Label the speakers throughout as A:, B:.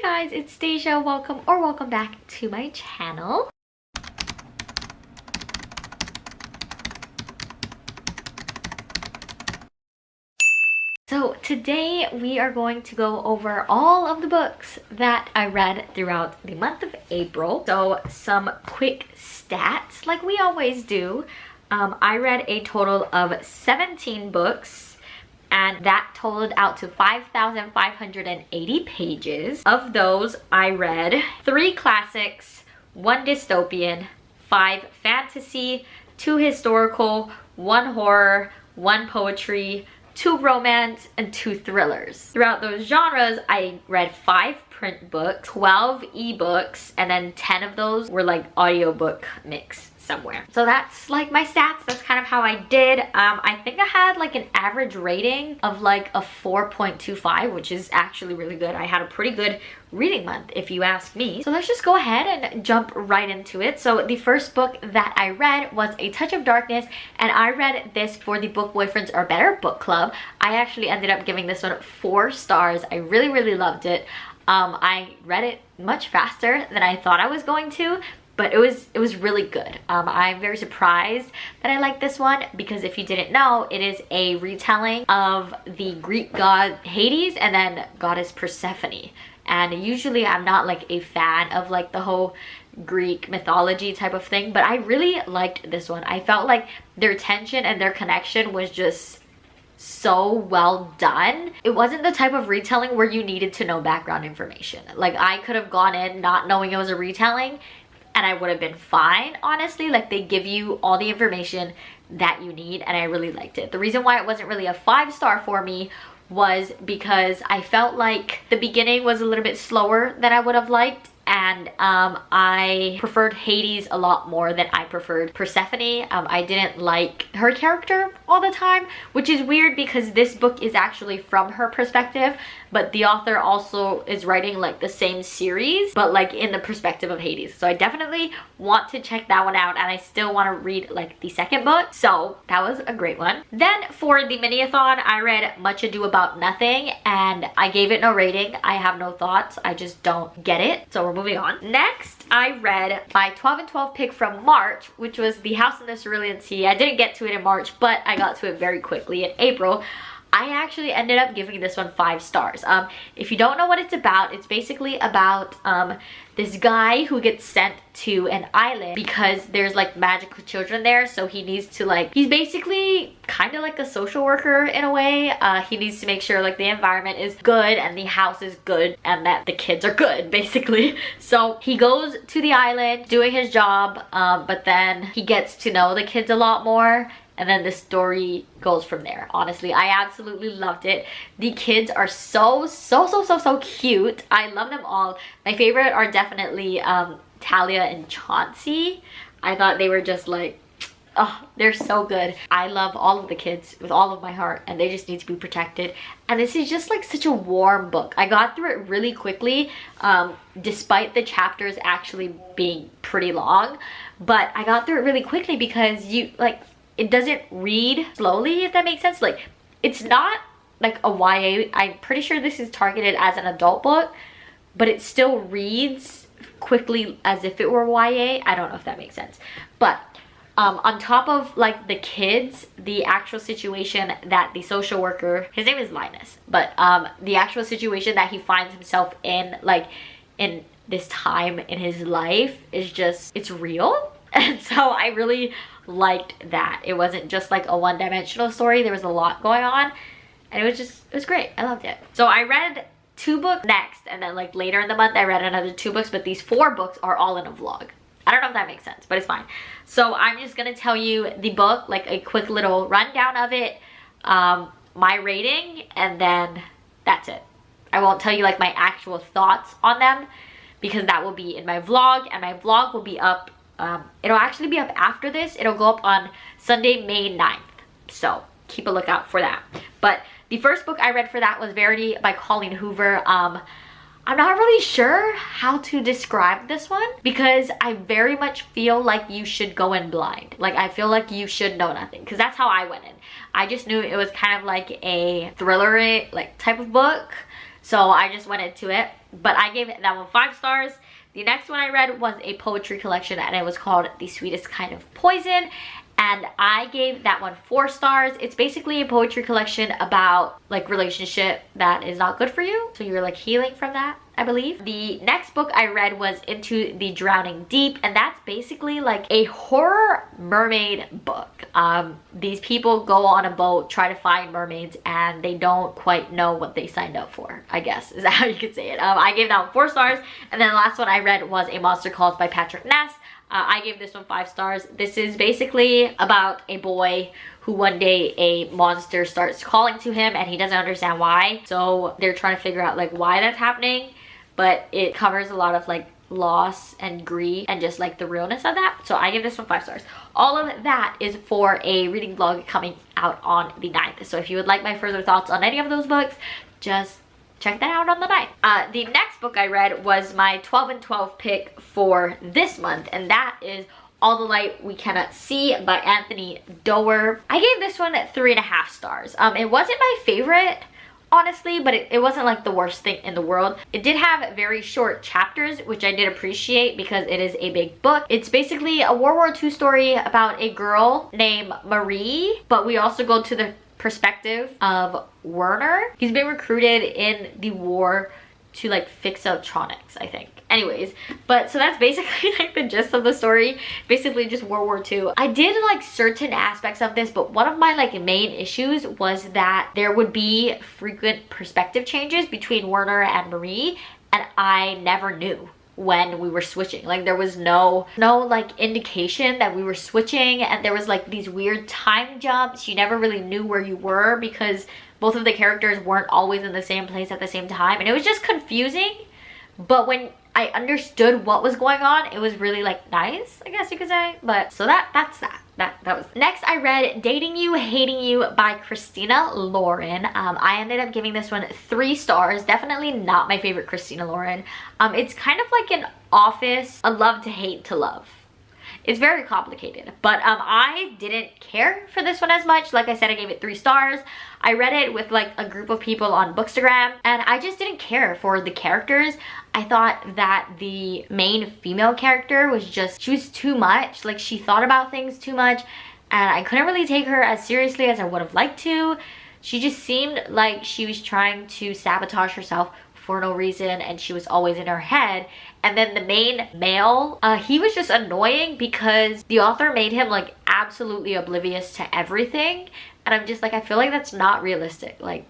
A: Hey guys, it's Stasia. Welcome back to my channel. So today we are going to go over all of the books that I read throughout the month of April. So some quick stats like we always do. I read a total of 17 books. And that totaled out to 5,580 pages. Of those, I read 3 classics, 1 dystopian, 5 fantasy, 2 historical, 1 horror, 1 poetry, 2 romance, and 2 thrillers. Throughout those genres, I read 5 print books, 12 ebooks, and then 10 of those were like audiobook mix somewhere. So that's like my stats. That's kind of how I did. I think I had like an average rating of like a 4.25, which is actually really good. I had a pretty good reading month if you ask me. So let's just go ahead and jump right into it. So the first book that I read was A Touch of Darkness, and I read this for the Book Boyfriends Are Better book club. I actually ended up giving this one 4 stars. I really loved it. I read it much faster than I thought I was going to, but it was really good. I'm very surprised that I like this one because if you didn't know, it is a retelling of the Greek god Hades and then goddess Persephone. And usually I'm not like a fan of like the whole Greek mythology type of thing, but I really liked this one. I felt like their tension and their connection was just so well done. It wasn't the type of retelling where you needed to know background information. Like I could have gone in not knowing it was a retelling and I would have been fine, honestly. Like they give you all the information that you need and I really liked it. The reason why it wasn't really a 5-star for me was because I felt like the beginning was a little bit slower than I would have liked, and I preferred Hades a lot more than I preferred Persephone. I didn't like her character all the time, which is weird because this book is actually from her perspective, but the author also is writing like the same series, but like in the perspective of Hades. So I definitely want to check that one out, and I still want to read like the second book. So that was a great one. Then for the mini-a-thon, I read Much Ado About Nothing, and I gave it no rating. I have no thoughts. I just don't get it. So we're moving on. Next, I read my 12 and 12 pick from March, which was The House in the Cerulean Sea. I didn't get to it in March, but I got to it very quickly in April. I actually ended up giving this one 5 stars. If you don't know what it's basically about this guy who gets sent to an island because there's like magical children there, so he needs to like, he's basically kind of like a social worker in a way. He needs to make sure like the environment is good and the house is good and that the kids are good, basically. So he goes to the island doing his job, but then he gets to know the kids a lot more. And then the story goes from there. Honestly, I absolutely loved it. The kids are so cute. I love them all. My favorite are definitely Talia and Chauncey. I thought they were just like, oh, they're so good. I love all of the kids with all of my heart, and they just need to be protected. And this is just like such a warm book. I got through it really quickly, despite the chapters actually being pretty long. But I got through it really quickly because it doesn't read slowly, if that makes sense. Like, it's not like a YA. I'm pretty sure this is targeted as an adult book, but it still reads quickly as if it were YA. I don't know if that makes sense. But on top of like the kids, the actual situation that the social worker, his name is Linus, but the actual situation that he finds himself in, like in this time in his life, is just, it's real. And so I really liked that. It wasn't just like a one-dimensional story. There was a lot going on, and it was great. I loved it. So I read 2 books next, and then like later in the month I read another 2 books, but these 4 books are all in a vlog. I don't know if that makes sense, but it's fine. So I'm just gonna tell you the book, like a quick little rundown of it, my rating, and then that's it. I won't tell you like my actual thoughts on them because that will be in my vlog, and my vlog will be up. It'll actually be up after this. It'll go up on Sunday, May 9th. So keep a lookout for that. But the first book I read for that was Verity by Colleen Hoover. I'm not really sure how to describe this one because I very much feel like you should go in blind. Like I feel like you should know nothing, because that's how I went in. I just knew it was kind of like a thriller like type of book. So I just went into it. but I gave that one 5 stars. The next one I read was a poetry collection, and it was called The Sweetest Kind of Poison, and I gave that one 4 stars. It's basically a poetry collection about like relationship that is not good for you, so you're like healing from that, I believe. The next book I read was Into the Drowning Deep, and that's basically like a horror mermaid book. These people go on a boat, try to find mermaids, and they don't quite know what they signed up for, I guess is that how you could say it. I gave that one 4 stars, and then the last one I read was A Monster Calls by Patrick Ness. I gave this one 5 stars. This is basically about a boy who one day a monster starts calling to him and he doesn't understand why. So they're trying to figure out like why that's happening, but it covers a lot of like loss and grief and just like the realness of that. So I give this one 5 stars. All of that is for a reading vlog coming out on the 9th. So if you would like my further thoughts on any of those books, just check that out on the 9th. The next book I read was my 12 and 12 pick for this month, and that is All the Light We Cannot See by Anthony Doerr. I gave this one 3.5 stars. It wasn't my favorite, honestly, but it wasn't like the worst thing in the world. It did have very short chapters, which I did appreciate because it is a big book. It's basically a World War II story about a girl named Marie, but we also go to the perspective of Werner. He's been recruited in the war to like fix electronics, I think. Anyways, but so that's basically like the gist of the story. Basically just World War II. I did like certain aspects of this, but one of my like main issues was that there would be frequent perspective changes between Werner and Marie, and I never knew when we were switching. Like there was no like indication that we were switching, and there was like these weird time jumps. You never really knew where you were because both of the characters weren't always in the same place at the same time, and it was just confusing. But when I understood what was going on, it was really like nice, I guess you could say. But so that's that. That was next. I read Dating You, Hating You by Christina Lauren. I ended up giving this one 3 stars. Definitely not my favorite Christina Lauren. It's kind of like an Office, a love to hate to love. It's very complicated, but I didn't care for this one as much. Like I said, I gave it 3 stars. I read it with like a group of people on Bookstagram, and I just didn't care for the characters. I thought that the main female character was just, she was too much. Like she thought about things too much, and I couldn't really take her as seriously as I would have liked to. She just seemed like she was trying to sabotage herself for no reason, and she was always in her head. And then the main male, he was just annoying because the author made him like absolutely oblivious to everything, and I'm just like, I feel like that's not realistic. Like,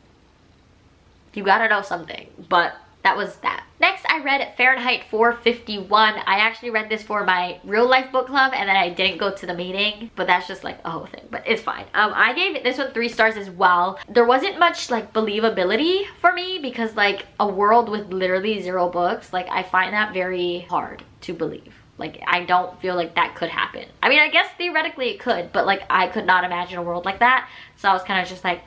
A: you gotta know something. But that was that. Next, I read Fahrenheit 451. I actually read this for my real life book club, and then I didn't go to the meeting, but that's just like a whole thing, but it's fine. I gave this one 3 stars as well. There wasn't much like believability for me because like a world with literally 0 books, like I find that very hard to believe. Like I don't feel like that could happen. I mean, I guess theoretically it could, but like I could not imagine a world like that. So I was kind of just like,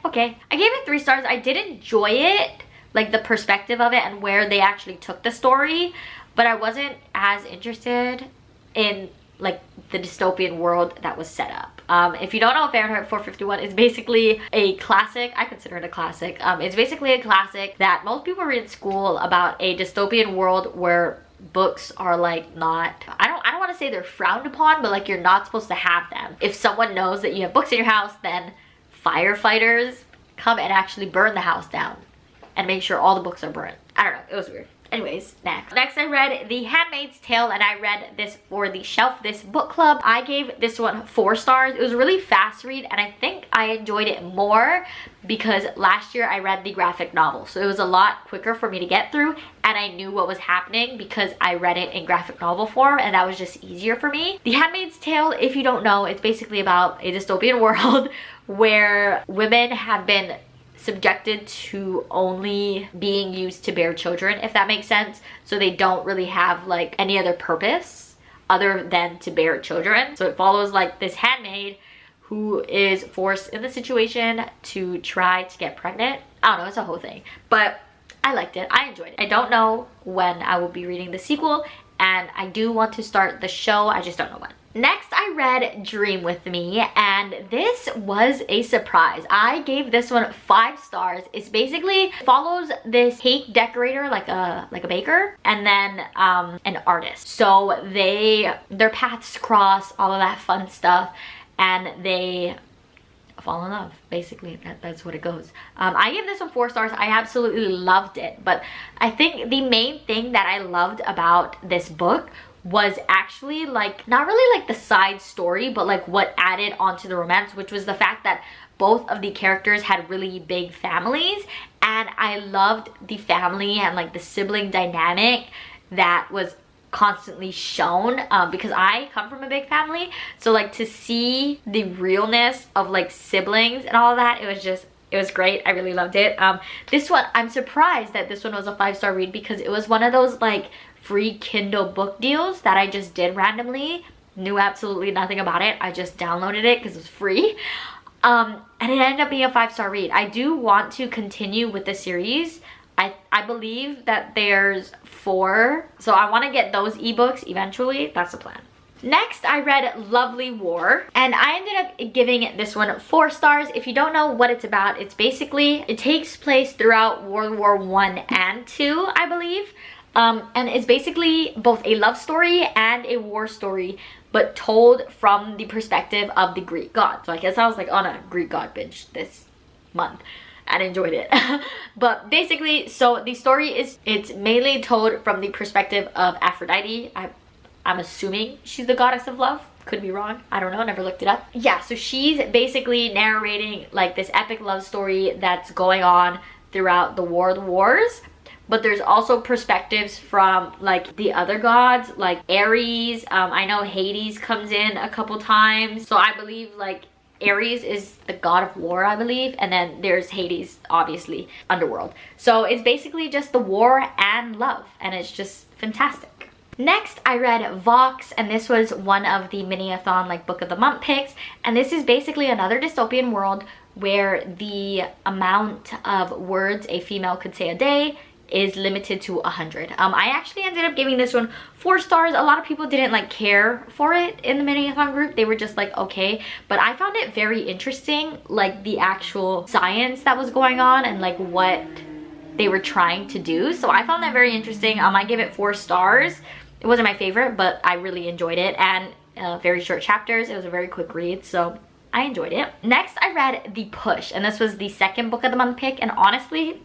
A: okay. I gave it 3 stars. I did enjoy it, like the perspective of it and where they actually took the story, but I wasn't as interested in like the dystopian world that was set up. If you don't know, Fahrenheit 451 is basically a classic. I consider it a classic. It's basically a classic that most people read in school about a dystopian world where books are like not, I don't want to say they're frowned upon, but like you're not supposed to have them. If someone knows that you have books in your house, then firefighters come and actually burn the house down and make sure all the books are burnt. I don't know, it was weird. Anyways, next I read The Handmaid's Tale, and I read this for the Shelf This book club. I gave this one 4 stars. It was a really fast read, and I think I enjoyed it more because last year I read the graphic novel, so it was a lot quicker for me to get through, and I knew what was happening because I read it in graphic novel form, and that was just easier for me. The Handmaid's Tale, if you don't know, it's basically about a dystopian world where women have been subjected to only being used to bear children, if that makes sense. So they don't really have like any other purpose other than to bear children. So it follows like this handmaid who is forced in the situation to try to get pregnant. I don't know, it's a whole thing, but I liked it. I enjoyed it. I don't know when I will be reading the sequel, and I do want to start the show. I just don't know when. Next, I read Dream With Me, and this was a surprise. I gave this one 5 stars. It's basically follows this cake decorator, like a baker, and then an artist. So their paths cross, all of that fun stuff, and they fall in love. Basically, that's what it goes. I give this one 4 stars. I absolutely loved it, but I think the main thing that I loved about this book was actually like not really like the side story, but like what added onto the romance, which was the fact that both of the characters had really big families, and I loved the family and like the sibling dynamic that was constantly shown, because I come from a big family, so like to see the realness of like siblings and all of that, it was great. I really loved it. This one, I'm surprised that this one was a 5-star read, because it was one of those like free Kindle book deals that I just did randomly. Knew absolutely nothing about it. I just downloaded it because it was free. And it ended up being a 5-star read. I do want to continue with the series. I believe that there's 4, so I want to get those ebooks eventually. That's the plan. Next, I read Lovely War, and I ended up giving this one 4 stars. If you don't know what it's about, it's basically, it takes place throughout World War I and II, I believe. And it's basically both a love story and a war story, but told from the perspective of the Greek god. So I guess I was like on a Greek god binge this month and enjoyed it. But basically, so the story is, it's mainly told from the perspective of Aphrodite. I'm assuming she's the goddess of love. Could be wrong. I don't know. Never looked it up. Yeah, so she's basically narrating like this epic love story that's going on throughout the world wars. But there's also perspectives from like the other gods, like Ares. I know Hades comes in a couple times. So I believe like Ares is the god of war, I believe. And then there's Hades, obviously, underworld. So it's basically just the war and love. And it's just fantastic. Next, I read Vox, and this was one of the mini-a-thon like book of the month picks. And this is basically another dystopian world where the amount of words a female could say a day is limited to 100. I actually ended up giving this one 4 stars. A lot of people didn't like care for it in the mini-a-thon group. They were just like, okay. But I found it very interesting, like the actual science that was going on and like what they were trying to do. So I found that very interesting. I give it 4 stars. It wasn't my favorite, but I really enjoyed it, and very short chapters. It was a very quick read, so I enjoyed it. Next, I read The Push, and this was the second book of the month pick, and honestly,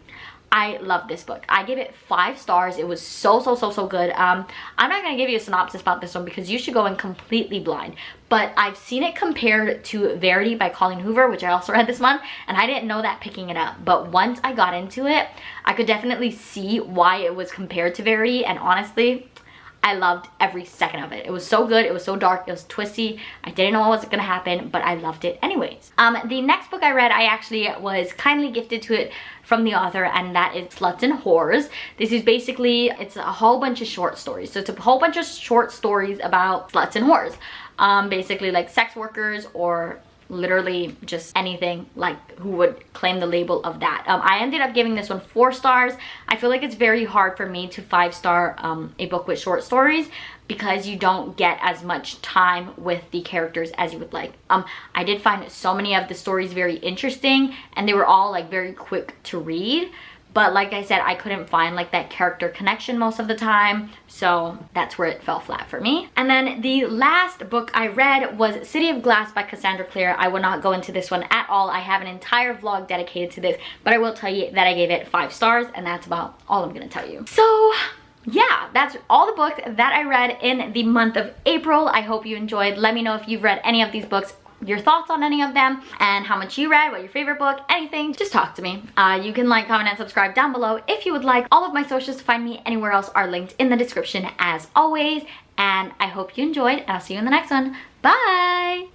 A: I love this book. I give it 5 stars. It was so good. I'm not gonna give you a synopsis about this one because you should go in completely blind. But I've seen it compared to Verity by Colleen Hoover, which I also read this month, and I didn't know that picking it up. But once I got into it, I could definitely see why it was compared to Verity, and honestly, I loved every second of it. It was so good. It was so dark. It was twisty. I didn't know what was gonna happen, but I loved it anyways. The next book I read, I actually was kindly gifted to it from the author, and that is Sluts and Whores. This is basically, it's a whole bunch of short stories. So it's a whole bunch of short stories about sluts and whores. Basically like sex workers, or literally just anything like who would claim the label of that. I ended up giving this one 4 stars. I feel like it's very hard for me to 5-star a book with short stories because you don't get as much time with the characters as you would like. I did find so many of the stories very interesting, and they were all like very quick to read. But like I said, I couldn't find like that character connection most of the time. So that's where it fell flat for me. And then the last book I read was City of Glass by Cassandra Clare. I will not go into this one at all. I have an entire vlog dedicated to this, but I will tell you that I gave it 5 stars, and that's about all I'm gonna tell you. So yeah, that's all the books that I read in the month of April. I hope you enjoyed. Let me know if you've read any of these books, your thoughts on any of them, and how much you read, what your favorite book, anything. Just talk to me. You can like, comment, and subscribe down below if you would like. All of my socials to find me anywhere else are linked in the description as always, and I hope you enjoyed, and I'll see you in the next one. Bye!